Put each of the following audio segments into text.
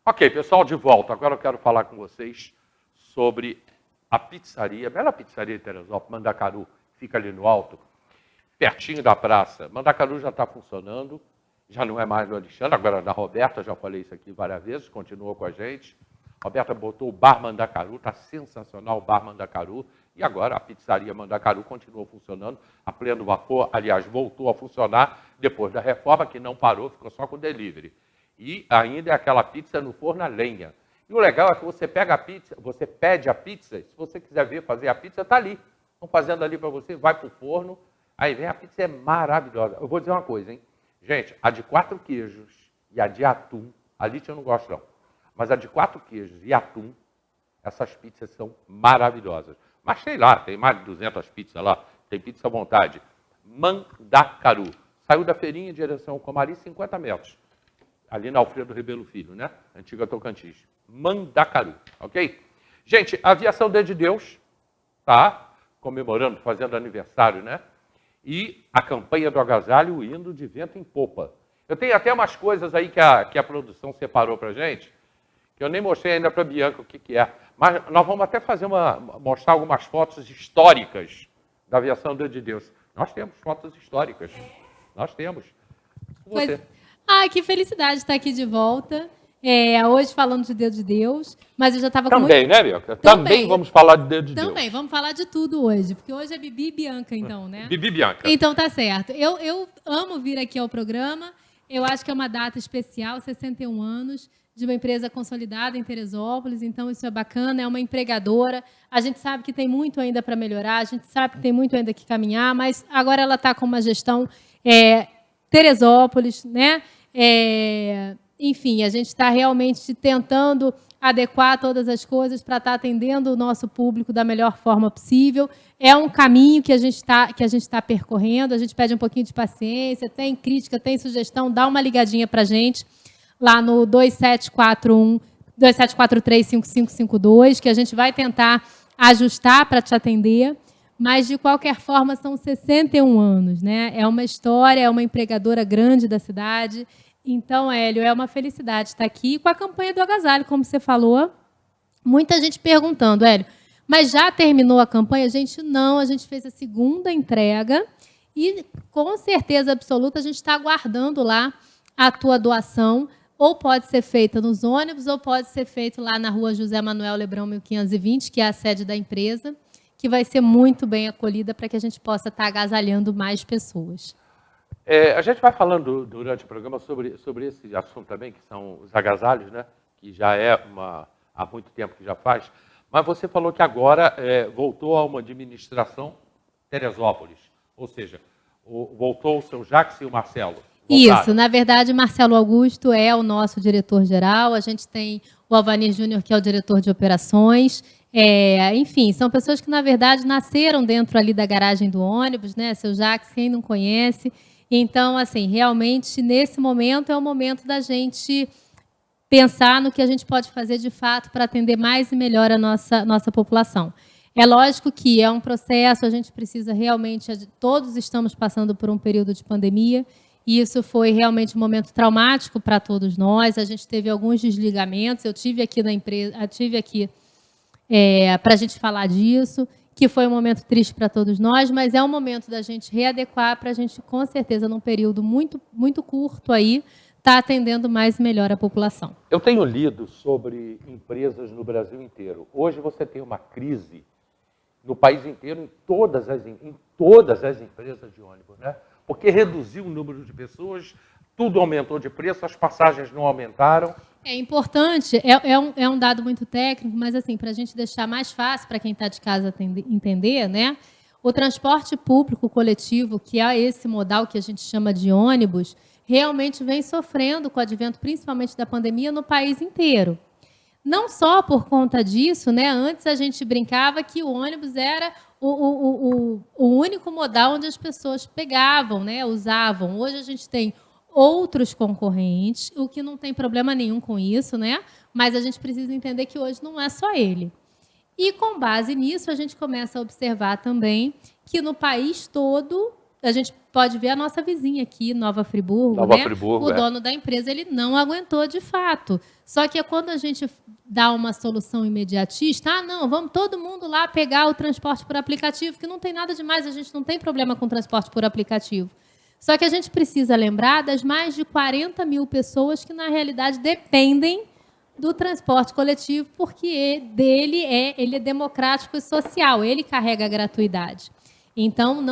Ok, pessoal, de volta. Agora eu quero falar com vocês sobre a pizzaria, a bela pizzaria de Teresópolis, Mandacaru, fica ali no alto, pertinho da praça. Mandacaru já está funcionando, já não é mais do Alexandre, agora é da Roberta, já falei isso aqui várias vezes, continuou com a gente. Roberta botou o Bar Mandacaru, está sensacional o Bar Mandacaru, e agora a pizzaria Mandacaru continuou funcionando a pleno vapor, aliás, voltou a funcionar depois da reforma, que não parou, ficou só com delivery. E ainda é aquela pizza no forno a lenha. E o legal é que você pega a pizza, você pede a pizza, se você quiser ver fazer a pizza, está ali. Estão fazendo ali para você, vai para o forno, aí vem a pizza, é maravilhosa. Eu vou dizer uma coisa, hein? Gente, a de 4 queijos e a de atum, a Lite eu não gosto não, mas a de 4 queijos e atum, essas pizzas são maravilhosas. Mas sei lá, tem mais de 200 pizzas lá, tem pizza à vontade. Mandacaru. Saiu da feirinha em direção ao Comari, 50 metros. Ali na Alfredo Rebelo Filho, né? Antiga Tocantins. Mandacaru, ok? Gente, a Aviação Dia de Deus tá comemorando, fazendo aniversário, né? E a campanha do agasalho indo de vento em popa. Eu tenho até umas coisas aí que a produção separou pra gente, que eu nem mostrei ainda para a Bianca o que é. Mas nós vamos até mostrar algumas fotos históricas da Aviação Dia de Deus. Nós temos fotos históricas. Nós temos. Você. Que felicidade estar aqui de volta. Hoje falando de Dedo de Deus, mas eu já estava com Também, né, Bianca? Também vamos falar de Dedo de Deus. Também, vamos falar de tudo hoje, porque hoje é Bibi e Bianca, então, né? Bibi e Bianca. Então, tá certo. Eu amo vir aqui ao programa, eu acho que é uma data especial, 61 anos, de uma empresa consolidada em Teresópolis, então isso é bacana, é uma empregadora, a gente sabe que tem muito ainda para melhorar, a gente sabe que tem muito ainda que caminhar, mas agora ela está com uma gestão Teresópolis, né? Enfim, a gente está realmente tentando adequar todas as coisas para estar atendendo o nosso público da melhor forma possível. É um caminho que a gente está percorrendo, a gente pede um pouquinho de paciência, tem crítica, tem sugestão, dá uma ligadinha para a gente lá no 2743-5552, que a gente vai tentar ajustar para te atender. Mas, de qualquer forma, são 61 anos, né? É uma história, é uma empregadora grande da cidade. Então, Hélio, é uma felicidade estar aqui com a campanha do agasalho, como você falou. Muita gente perguntando, Hélio, mas já terminou a campanha? Gente, não, a gente fez a segunda entrega e, com certeza absoluta, a gente está aguardando lá a tua doação. Ou pode ser feita nos ônibus, ou pode ser feito lá na rua José Manuel Lebrão 1520, que é a sede da empresa, que vai ser muito bem acolhida para que a gente possa estar agasalhando mais pessoas. A gente vai falando durante o programa sobre esse assunto também, que são os agasalhos, né? Que já há muito tempo que já faz. Mas você falou que agora voltou a uma administração Teresópolis, ou seja, voltou o seu Jacques e o Marcelo. Voltaram. Isso, na verdade, Marcelo Augusto é o nosso diretor-geral, a gente tem o Alvanir Júnior, que é o diretor de operações. Enfim, são pessoas que, na verdade, nasceram dentro ali da garagem do ônibus, né? Seu Jacques, quem não conhece. Então, assim, realmente, nesse momento, é o momento da gente pensar no que a gente pode fazer, de fato, para atender mais e melhor a nossa população. É lógico que é um processo, a gente precisa realmente... Todos estamos passando por um período de pandemia, e isso foi realmente um momento traumático para todos nós. A gente teve alguns desligamentos, eu tive aqui na empresa, para a gente falar disso, que foi um momento triste para todos nós, mas é um momento da gente readequar para a gente, com certeza, num período muito, muito curto aí, estar atendendo mais e melhor a população. Eu tenho lido sobre empresas no Brasil inteiro. Hoje você tem uma crise no país inteiro, em todas as empresas de ônibus, né? Porque reduziu o número de pessoas, tudo aumentou de preço, as passagens não aumentaram. É importante, é um dado muito técnico, mas assim, para a gente deixar mais fácil para quem está de casa entender, né? O transporte público coletivo, que é esse modal que a gente chama de ônibus, realmente vem sofrendo com o advento, principalmente da pandemia, no país inteiro. Não só por conta disso, né? Antes a gente brincava que o ônibus era o único modal onde as pessoas pegavam, né? Usavam. Hoje a gente tem outros concorrentes, o que não tem problema nenhum com isso, né? Mas a gente precisa entender que hoje não é só ele. E, com base nisso, a gente começa a observar também que no país todo A gente pode ver a nossa vizinha aqui, Nova Friburgo, Nova né? Friburgo, O dono da empresa, ele não aguentou de fato. Só que quando a gente dá uma solução imediatista, não, vamos todo mundo lá pegar o transporte por aplicativo, que não tem nada demais, a gente não tem problema com transporte por aplicativo. Só que a gente precisa lembrar das mais de 40 mil pessoas que, na realidade, dependem do transporte coletivo, porque ele é democrático e social, ele carrega a gratuidade. Então,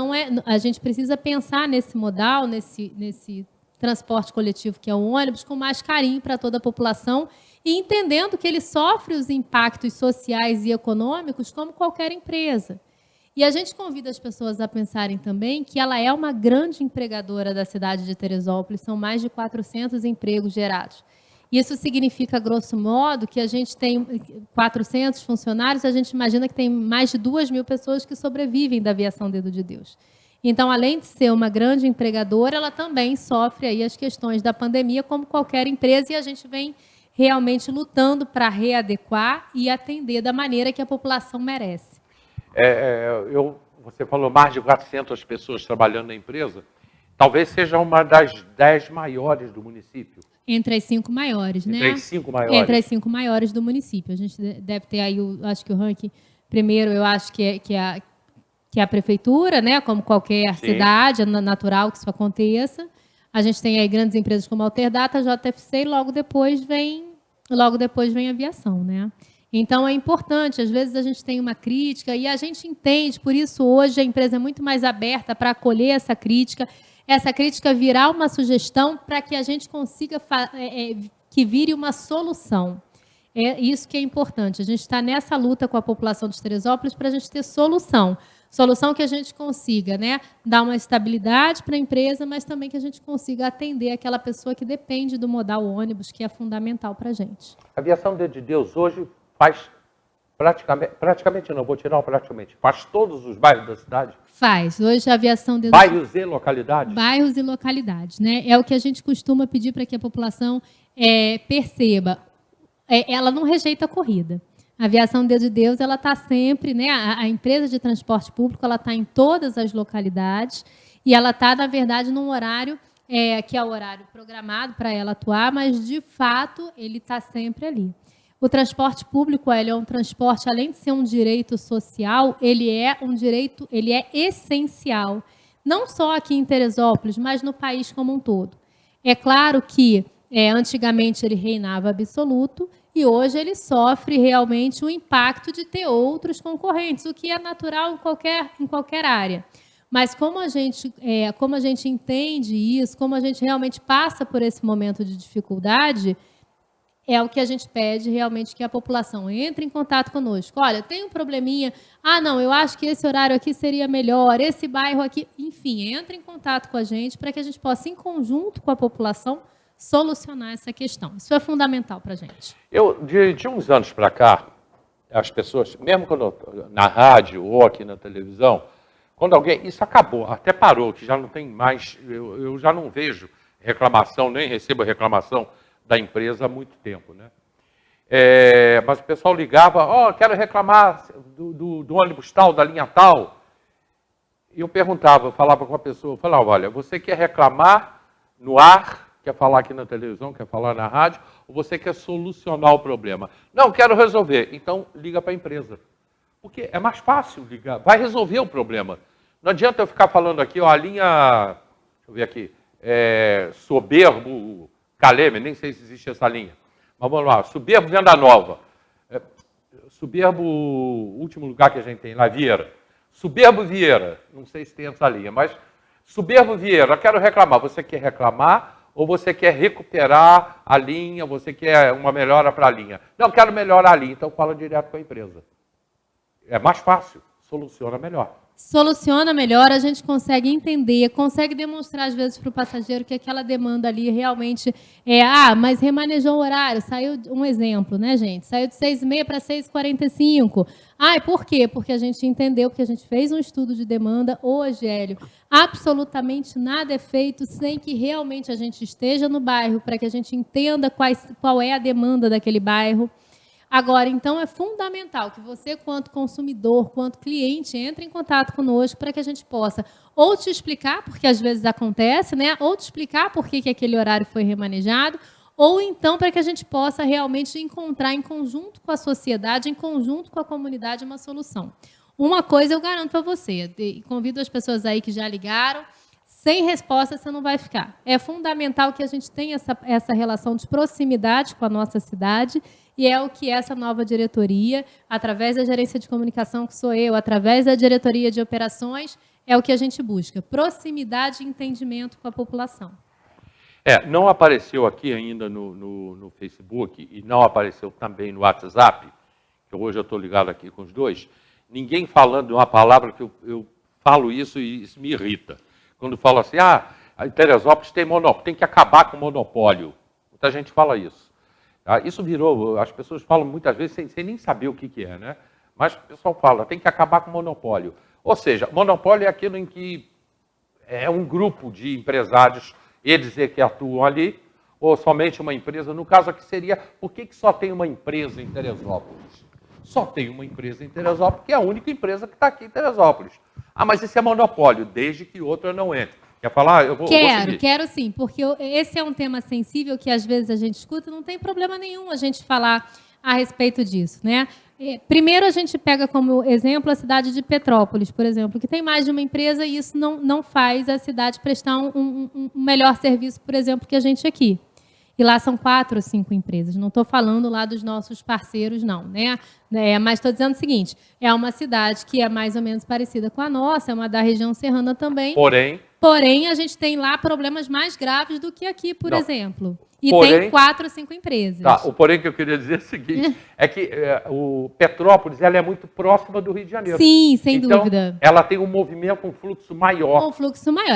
a gente precisa pensar nesse modal, nesse transporte coletivo que é o ônibus, com mais carinho para toda a população e entendendo que ele sofre os impactos sociais e econômicos como qualquer empresa. E a gente convida as pessoas a pensarem também que ela é uma grande empregadora da cidade de Teresópolis, são mais de 400 empregos gerados. Isso significa, grosso modo, que a gente tem 400 funcionários, a gente imagina que tem mais de 2.000 pessoas que sobrevivem da aviação Dedo de Deus. Então, além de ser uma grande empregadora, ela também sofre aí as questões da pandemia, como qualquer empresa, e a gente vem realmente lutando para readequar e atender da maneira que a população merece. Você falou mais de 400 pessoas trabalhando na empresa, talvez seja uma das 10 maiores do município. Entre as 5 maiores, né? Entre as 5 maiores. Entre as 5 maiores do município. A gente deve ter aí, acho que o ranking, primeiro, eu acho que é a prefeitura, né? Como qualquer cidade, é natural que isso aconteça. A gente tem aí grandes empresas como a Alterdata, a JFC, e logo depois vem a aviação, né? Então, é importante, às vezes a gente tem uma crítica e a gente entende, por isso hoje a empresa é muito mais aberta para acolher essa crítica virar uma sugestão para que a gente consiga que vire uma solução. É isso que é importante. A gente está nessa luta com a população de Teresópolis para a gente ter solução. Solução que a gente consiga, né, dar uma estabilidade para a empresa, mas também que a gente consiga atender aquela pessoa que depende do modal ônibus, que é fundamental para a gente. A aviação Dedo de Deus hoje faz praticamente não, vou tirar o praticamente, faz todos os bairros da cidade? Faz. Hoje a aviação... Bairros e localidades? Bairros e localidades, né? É o que a gente costuma pedir para que a população perceba. Ela não rejeita a corrida. A aviação Dedo de Deus, ela está sempre, né? A empresa de transporte público, ela está em todas as localidades e ela está, na verdade, num horário que é o horário programado para ela atuar, mas, de fato, ele está sempre ali. O transporte público, ele é um transporte, além de ser um direito social, ele é um direito, ele é essencial, não só aqui em Teresópolis, mas no país como um todo. É claro que antigamente ele reinava absoluto e hoje ele sofre realmente o impacto de ter outros concorrentes, o que é natural em qualquer área. Mas como a gente entende isso, como a gente realmente passa por esse momento de dificuldade, é o que a gente pede realmente que a população entre em contato conosco. Olha, tem um probleminha. Não, eu acho que esse horário aqui seria melhor, esse bairro aqui. Enfim, entre em contato com a gente para que a gente possa, em conjunto com a população, solucionar essa questão. Isso é fundamental para a gente. De uns anos para cá, as pessoas, mesmo quando na rádio ou aqui na televisão, quando alguém... Isso acabou, até parou, que já não tem mais... Eu já não vejo reclamação, nem recebo reclamação da empresa há muito tempo, né? Mas o pessoal ligava, quero reclamar do ônibus tal, da linha tal. E eu falava com a pessoa, olha, você quer reclamar no ar, quer falar aqui na televisão, quer falar na rádio, ou você quer solucionar o problema? Não, quero resolver. Então, liga para a empresa. Porque é mais fácil ligar, vai resolver o problema. Não adianta eu ficar falando aqui, a linha, deixa eu ver aqui, Soberbo... Caleme, nem sei se existe essa linha. Mas vamos lá, Soberbo, Venda Nova. Soberbo, o último lugar que a gente tem lá, Vieira. Soberbo, Vieira, não sei se tem essa linha, mas Soberbo, Vieira, eu quero reclamar. Você quer reclamar ou você quer recuperar a linha, você quer uma melhora para a linha? Não, quero melhorar a linha, então fala direto com a empresa. É mais fácil, soluciona melhor. Soluciona melhor, a gente consegue entender, consegue demonstrar, às vezes, para o passageiro que aquela demanda ali realmente mas remanejou o horário, saiu, um exemplo, né, gente? Saiu de 6h30 para 6h45. Por quê? Porque a gente entendeu, porque a gente fez um estudo de demanda. Hoje, Hélio, absolutamente nada é feito sem que realmente a gente esteja no bairro, para que a gente entenda qual é a demanda daquele bairro. Agora, então, é fundamental que você, quanto consumidor, quanto cliente, entre em contato conosco para que a gente possa ou te explicar, porque às vezes acontece, né? Ou te explicar por que aquele horário foi remanejado, ou então para que a gente possa realmente encontrar em conjunto com a sociedade, em conjunto com a comunidade, uma solução. Uma coisa eu garanto para você, e convido as pessoas aí que já ligaram, sem resposta você não vai ficar. É fundamental que a gente tenha essa relação de proximidade com a nossa cidade, e é o que essa nova diretoria, através da gerência de comunicação, que sou eu, através da diretoria de operações, é o que a gente busca. Proximidade e entendimento com a população. Não apareceu aqui ainda no Facebook e não apareceu também no WhatsApp, que hoje eu estou ligado aqui com os dois, ninguém falando uma palavra que eu falo isso e isso me irrita. Quando fala assim, a Teresópolis tem monopólio, tem que acabar com o monopólio. Muita gente fala isso. Isso virou, as pessoas falam muitas vezes sem nem saber o que é, né? Mas o pessoal fala, tem que acabar com o monopólio. Ou seja, monopólio é aquilo em que é um grupo de empresários, eles é que atuam ali, ou somente uma empresa. No caso aqui seria, por que só tem uma empresa em Teresópolis? Só tem uma empresa em Teresópolis, que é a única empresa que está aqui em Teresópolis. Mas isso é monopólio, desde que outra não entre. Quer falar? Eu vou seguir. Quero sim, porque esse é um tema sensível que às vezes a gente escuta, não tem problema nenhum a gente falar a respeito disso, né? Primeiro, a gente pega como exemplo a cidade de Petrópolis, por exemplo, que tem mais de uma empresa e isso não faz a cidade prestar um melhor serviço, por exemplo, que a gente aqui. E lá são 4 ou 5 empresas. Não estou falando lá dos nossos parceiros, não, né? Mas estou dizendo o seguinte, é uma cidade que é mais ou menos parecida com a nossa, é uma da região serrana também. Porém, a gente tem lá problemas mais graves do que aqui, por exemplo. E tem 4 ou 5 empresas. O porém que eu queria dizer é o seguinte, é que o Petrópolis ela é muito próxima do Rio de Janeiro. Sim, sem dúvida. Ela tem um movimento, um fluxo maior.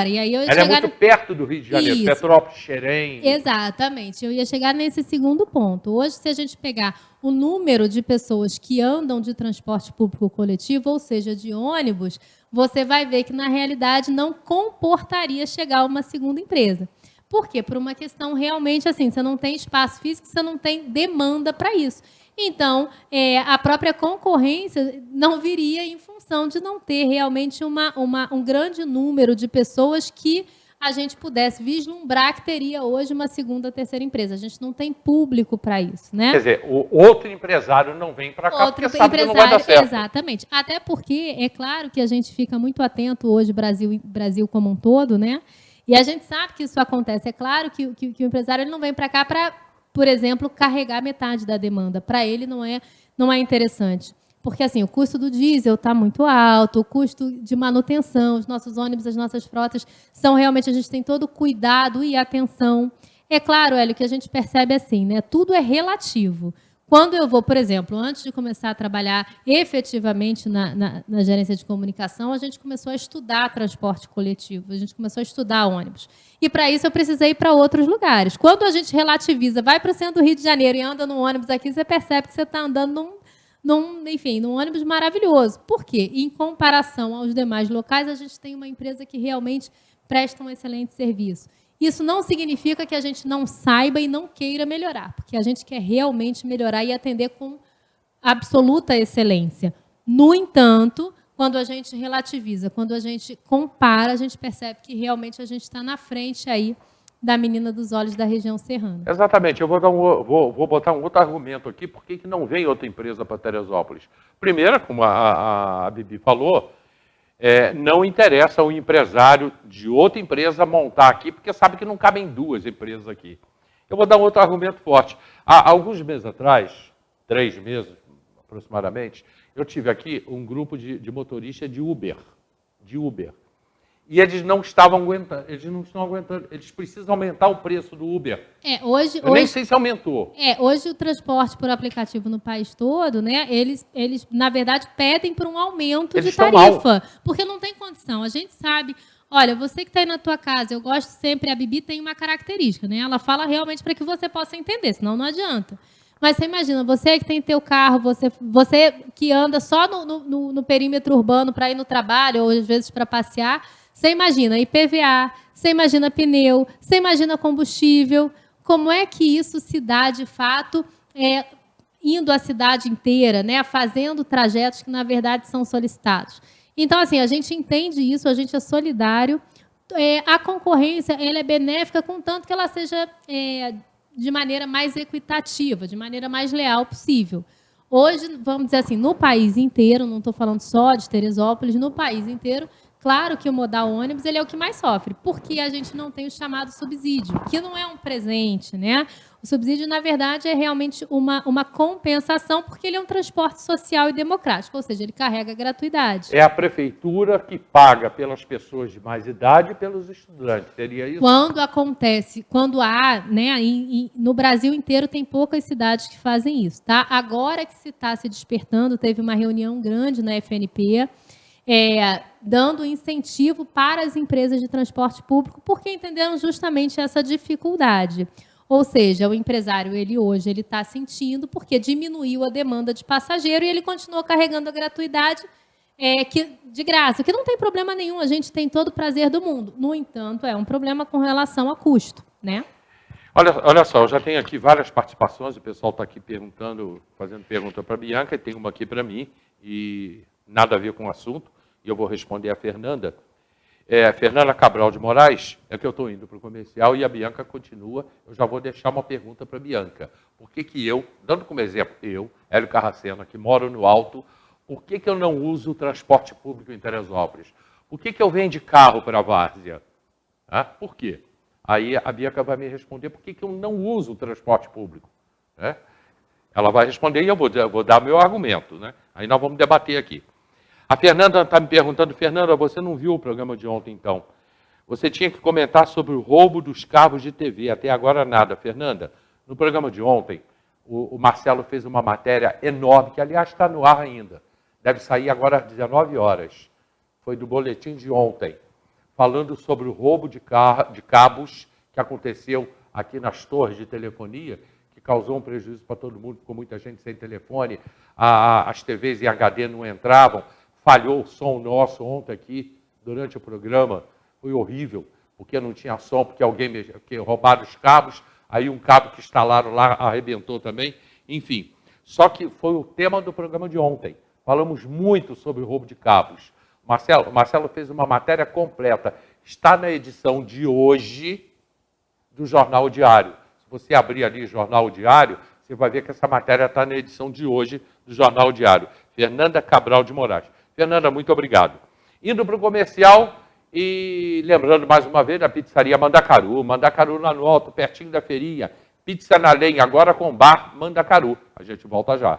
E aí ela é muito perto do Rio de Janeiro, isso. Petrópolis, Xerém. Exatamente. Eu ia chegar nesse segundo ponto. Hoje, se a gente pegar o número de pessoas que andam de transporte público coletivo, ou seja, de ônibus, você vai ver que, na realidade, não comportaria chegar a uma segunda empresa. Por quê? Por uma questão realmente assim, você não tem espaço físico, você não tem demanda para isso. Então, a própria concorrência não viria em função de não ter realmente um grande número de pessoas que a gente pudesse vislumbrar que teria hoje uma segunda, terceira empresa. A gente não tem público para isso, né? Quer dizer, o outro empresário não vem para cá porque sabe que não vai dar certo. Exatamente. Até porque, é claro que a gente fica muito atento hoje, Brasil como um todo, né? E a gente sabe que isso acontece. É claro que o empresário ele não vem para cá para, por exemplo, carregar metade da demanda. Para ele não é interessante. Porque assim, o custo do diesel está muito alto, o custo de manutenção, os nossos ônibus, as nossas frotas, são realmente, a gente tem todo cuidado e atenção. É claro, Hélio, que a gente percebe assim, né? Tudo é relativo. Quando eu vou, por exemplo, antes de começar a trabalhar efetivamente na gerência de comunicação, a gente começou a estudar transporte coletivo, a gente começou a estudar ônibus. E, para isso, eu precisei ir para outros lugares. Quando a gente relativiza, vai para o centro do Rio de Janeiro e anda num ônibus aqui, você percebe que você está andando num ônibus maravilhoso. Por quê? Em comparação aos demais locais, a gente tem uma empresa que realmente presta um excelente serviço. Isso não significa que a gente não saiba e não queira melhorar, porque a gente quer realmente melhorar e atender com absoluta excelência. No entanto, quando a gente relativiza, quando a gente compara, a gente percebe que realmente a gente está na frente aí da menina dos olhos da região serrana. Exatamente. Eu vou botar um outro argumento aqui, por que não vem outra empresa para Teresópolis? Primeiro, como a Bibi falou, não interessa o empresário de outra empresa montar aqui, porque sabe que não cabem 2 empresas aqui. Eu vou dar um outro argumento forte. Há alguns meses atrás, 3 meses aproximadamente, eu tive aqui um grupo de motoristas de Uber. E eles não estavam aguentando, eles precisam aumentar o preço do Uber. Eu nem sei se aumentou. Hoje o transporte por aplicativo no país todo, né, eles na verdade, pedem por um aumento de tarifa, porque não tem condição. A gente sabe, olha, você que está aí na tua casa, eu gosto sempre, a Bibi tem uma característica, né, ela fala realmente para que você possa entender, senão não adianta. Mas você imagina, você que tem teu carro, você que anda só no perímetro urbano para ir no trabalho, ou às vezes para passear, você imagina IPVA, você imagina pneu, você imagina combustível. Como é que isso se dá, de fato, indo a cidade inteira, né, fazendo trajetos que, na verdade, são solicitados. Então, assim, a gente entende isso, a gente é solidário. A concorrência ela é benéfica, contanto que ela seja de maneira mais equitativa, de maneira mais leal possível. Hoje, vamos dizer assim, no país inteiro, não estou falando só de Teresópolis, no país inteiro, claro que o modal ônibus ele é o que mais sofre, porque a gente não tem o chamado subsídio, que não é um presente, né? O subsídio, na verdade, é realmente uma compensação, porque ele é um transporte social e democrático, ou seja, ele carrega gratuidade. É a prefeitura que paga pelas pessoas de mais idade e pelos estudantes, seria isso? Quando acontece, quando há, né, no Brasil inteiro tem poucas cidades que fazem isso, tá? Agora que se está se despertando, teve uma reunião grande na FNP, dando incentivo para as empresas de transporte público, porque entenderam justamente essa dificuldade. Ou seja, o empresário, hoje está sentindo, porque diminuiu a demanda de passageiro e ele continuou carregando a gratuidade de graça, que não tem problema nenhum, a gente tem todo o prazer do mundo. No entanto, é um problema com relação a custo, né? Olha só, eu já tenho aqui várias participações, o pessoal está aqui fazendo pergunta para a Bianca, e tem uma aqui para mim, e nada a ver com o assunto, e eu vou responder a Fernanda. Fernanda Cabral de Moraes, é que eu estou indo para o comercial e a Bianca continua. Eu já vou deixar uma pergunta para a Bianca. Por que eu, dando como exemplo, Hélio Carracena, que moro no Alto, por que eu não uso o transporte público em Teresópolis? Por que eu venho de carro para a Várzea? Por quê? Aí a Bianca vai me responder por que eu não uso o transporte público. Ela vai responder e eu vou dar meu argumento. Né? Aí nós vamos debater aqui. A Fernanda está me perguntando, Fernanda, você não viu o programa de ontem, então? Você tinha que comentar sobre o roubo dos cabos de TV. Até agora nada. Fernanda, no programa de ontem, o Marcelo fez uma matéria enorme, que, aliás, está no ar ainda. Deve sair agora às 19 horas. Foi do boletim de ontem, falando sobre o roubo de cabos que aconteceu aqui nas torres de telefonia, que causou um prejuízo para todo mundo, ficou muita gente sem telefone, as TVs em HD não entravam. Falhou o som nosso ontem aqui, durante o programa, foi horrível, porque não tinha som, porque roubaram os cabos, aí um cabo que instalaram lá arrebentou também, enfim. Só que foi o tema do programa de ontem. Falamos muito sobre o roubo de cabos. O Marcelo fez uma matéria completa, está na edição de hoje do Jornal Diário. Se você abrir ali o Jornal Diário, você vai ver que essa matéria está na edição de hoje do Jornal Diário. Fernanda Cabral de Moraes. Fernanda, muito obrigado. Indo para o comercial e lembrando mais uma vez da pizzaria Mandacaru lá no Alto, pertinho da feirinha. Pizza na lenha, agora com bar Mandacaru. A gente volta já.